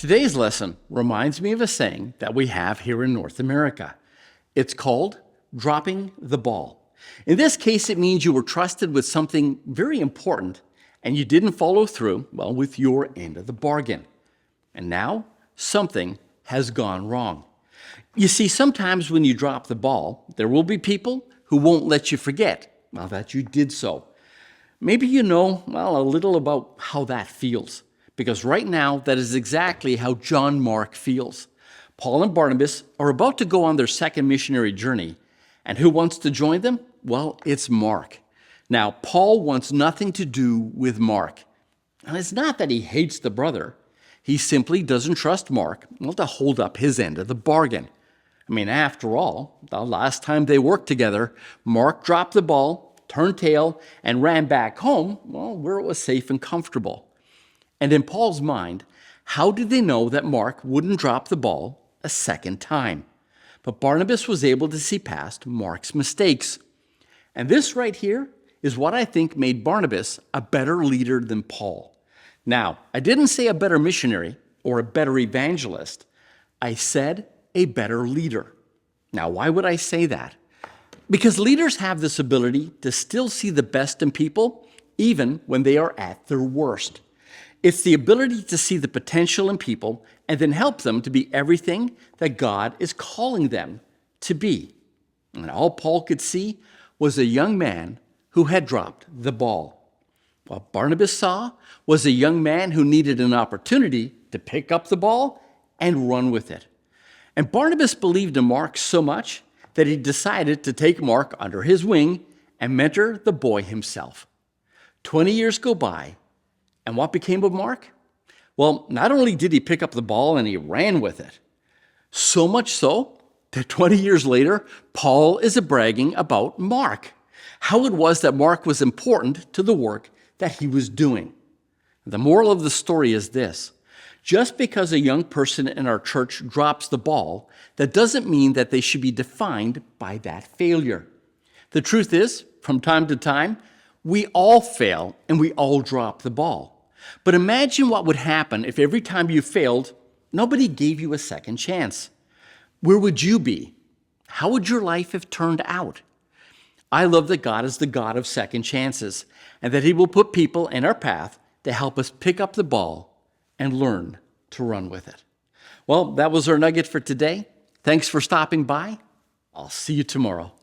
Today's lesson reminds me of a saying that we have here in North America. It's called dropping the ball. In this case, it means you were trusted with something very important and you didn't follow through, with your end of the bargain. And now something has gone wrong. You see, sometimes when you drop the ball, there will be people who won't let you forget, that you did so. Maybe you know, a little about how that feels. Because right now, that is exactly how John Mark feels. Paul and Barnabas are about to go on their second missionary journey. And who wants to join them? It's Mark. Now, Paul wants nothing to do with Mark. And it's not that he hates the brother. He simply doesn't trust Mark, to hold up his end of the bargain. After all, the last time they worked together, Mark dropped the ball, turned tail, and ran back home, where it was safe and comfortable. And in Paul's mind, how did they know that Mark wouldn't drop the ball a second time? But Barnabas was able to see past Mark's mistakes. And this right here is what I think made Barnabas a better leader than Paul. Now, I didn't say a better missionary or a better evangelist. I said a better leader. Now, why would I say that? Because leaders have this ability to still see the best in people, even when they are at their worst. It's the ability to see the potential in people and then help them to be everything that God is calling them to be. And all Paul could see was a young man who had dropped the ball. What Barnabas saw was a young man who needed an opportunity to pick up the ball and run with it. And Barnabas believed in Mark so much that he decided to take Mark under his wing and mentor the boy himself. 20 years go by. And what became of Mark? Not only did he pick up the ball and he ran with it, so much so that 20 years later, Paul is bragging about Mark, how it was that Mark was important to the work that he was doing. The moral of the story is this: just because a young person in our church drops the ball, that doesn't mean that they should be defined by that failure. The truth is, from time to time, we all fail and we all drop the ball. But imagine what would happen if every time you failed, nobody gave you a second chance. Where would you be? How would your life have turned out? I love that God is the God of second chances and that He will put people in our path to help us pick up the ball and learn to run with it. That was our nugget for today. Thanks for stopping by. I'll see you tomorrow.